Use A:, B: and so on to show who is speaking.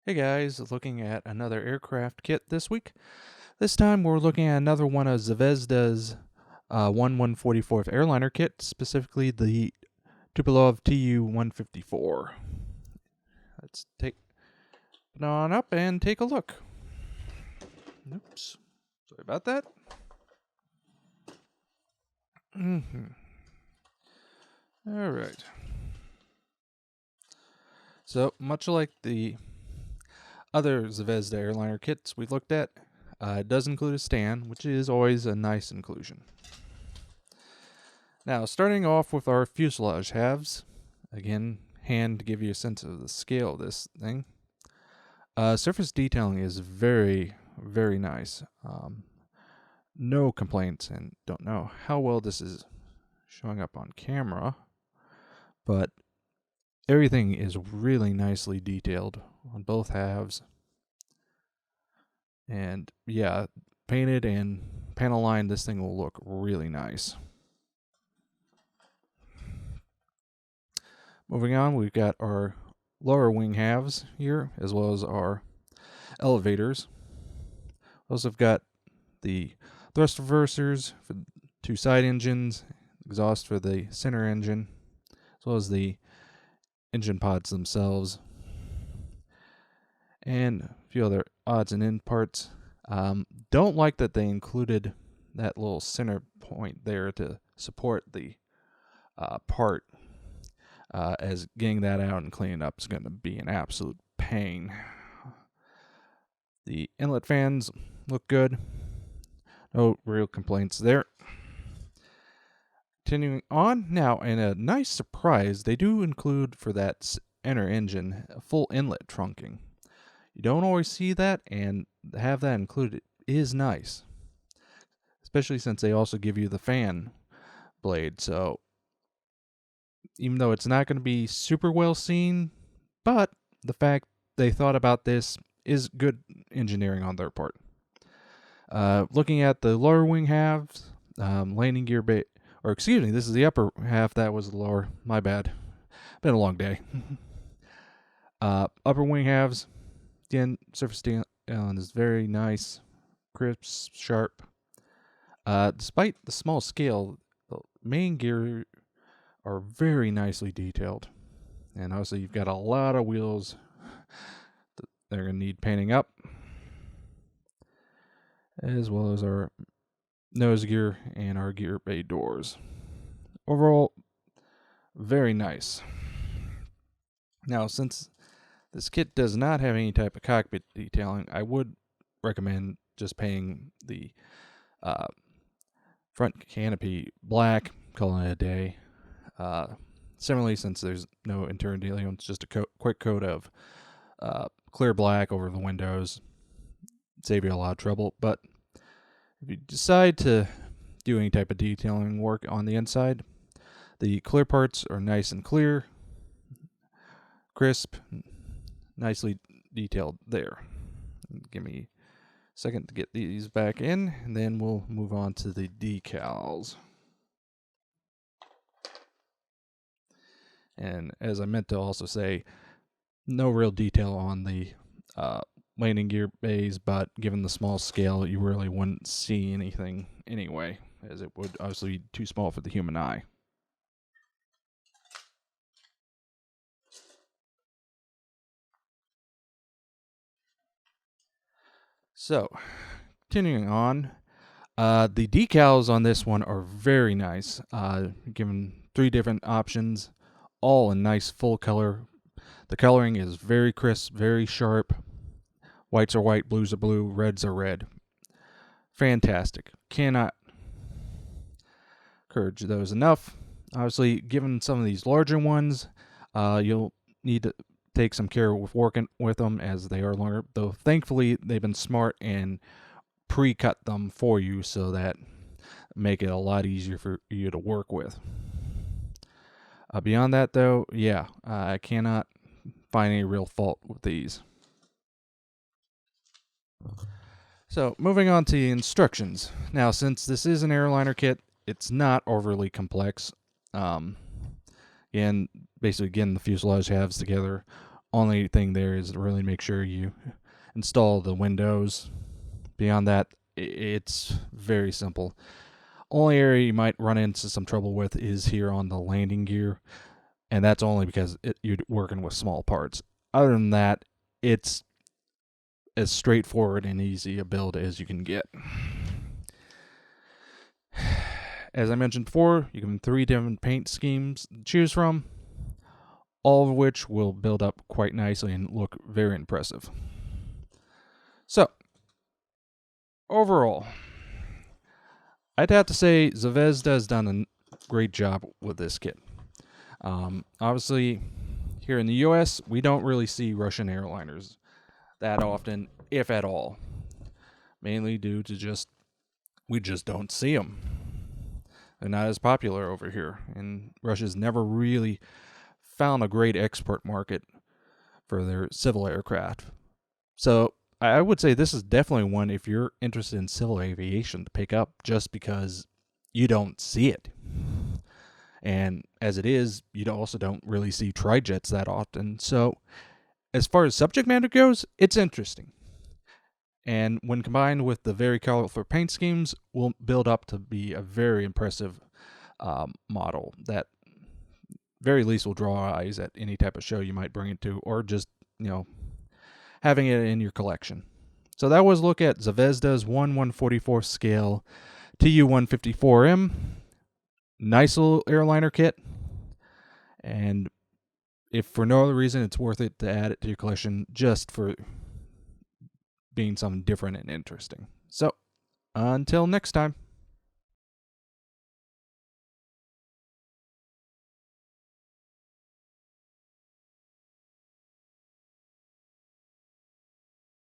A: Hey guys, looking at another aircraft kit this week. This time we're looking at another one of Zvezda's 1/144th airliner kit, specifically the Tupolev Tu-154. Let's take it on up and take a look. Oops, sorry about that. All right. So much like the other Zvezda airliner kits we looked at, it does include a stand, which is always a nice inclusion. Now, starting off with our fuselage halves, again, hand to give you a sense of the scale of this thing. Surface detailing is very, very nice. No complaints, and don't know how well this is showing up on camera, but everything is really nicely detailed on both halves. And yeah, painted and panel lined, this thing will look really nice. Moving on, we've got our lower wing halves here, as well as our elevators. We also have got the thrust reversers for two side engines, exhaust for the center engine, as well as the engine pods themselves, and a few other odds and end parts. Don't like that they included that little center point there to support the part, as getting that out and cleaning up is going to be an absolute pain. The inlet fans look good. No real complaints there. Continuing on, now, in a nice surprise, they do include for that center engine a full inlet trunking. You don't always see that, and have that included is nice, especially since they also give you the fan blade. So even though it's not going to be super well seen, but the fact they thought about this is good engineering on their part. Looking at the lower wing halves, landing gear bay, or excuse me, this is the upper half. That was the lower. My bad. Been a long day. Upper wing halves, again, surface detailing is very nice, crisp, sharp. Despite the small scale, the main gear are very nicely detailed. And obviously you've got a lot of wheels that they're going to need painting up, as well as our nose gear and our gear bay doors. Overall, very nice. Now, since this kit does not have any type of cockpit detailing, I would recommend just painting the front canopy black, calling it a day. Similarly, since there's no interior detailing, it's just a quick coat of clear black over the windows. Save you a lot of trouble. But if you decide to do any type of detailing work on the inside, the clear parts are nice and clear, crisp, nicely detailed there. Give me a second to get these back in, and then we'll move on to the decals. And as I meant to also say, no real detail on the landing gear bays, but given the small scale, you really wouldn't see anything anyway, as it would obviously be too small for the human eye. So, continuing on, the decals on this one are very nice, given 3 different options, all in nice full color. The coloring is very crisp, very sharp. Whites are white, blues are blue, reds are red. Fantastic. Cannot encourage those enough. Obviously, given some of these larger ones, you'll need to take some care with working with them, as they are longer. Though thankfully, they've been smart and pre-cut them for you, so that make it a lot easier for you to work with. Beyond that, though, yeah, I cannot find any real fault with these. So, moving on to the instructions. Now, since this is an airliner kit, it's not overly complex. Again, basically getting the fuselage halves together Only thing there is to really make sure you install the windows. Beyond that, it's very simple. Only area you might run into some trouble with is here on the landing gear, and that's only because you're working with small parts. Other than that, it's as straightforward and easy a build as you can get. As I mentioned before, you can have 3 different paint schemes to choose from, all of which will build up quite nicely and look very impressive. So, overall, I'd have to say Zvezda has done a great job with this kit. Obviously, here in the US, we don't really see Russian airliners that often, if at all. Mainly due to we just don't see them. They're not as popular over here, and Russia's never really found a great export market for their civil aircraft. So I would say this is definitely one if you're interested in civil aviation to pick up, just because you don't see it. And as it is, you also don't really see trijets that often. So as far as subject matter goes, it's interesting. And when combined with the very colorful paint schemes, will build up to be a very impressive model that very least will draw eyes at any type of show you might bring it to, or just, having it in your collection. So that was a look at Zvezda's 1/144 scale Tu-154M. Nice little airliner kit. And if for no other reason, it's worth it to add it to your collection just for being something different and interesting. So, until next time.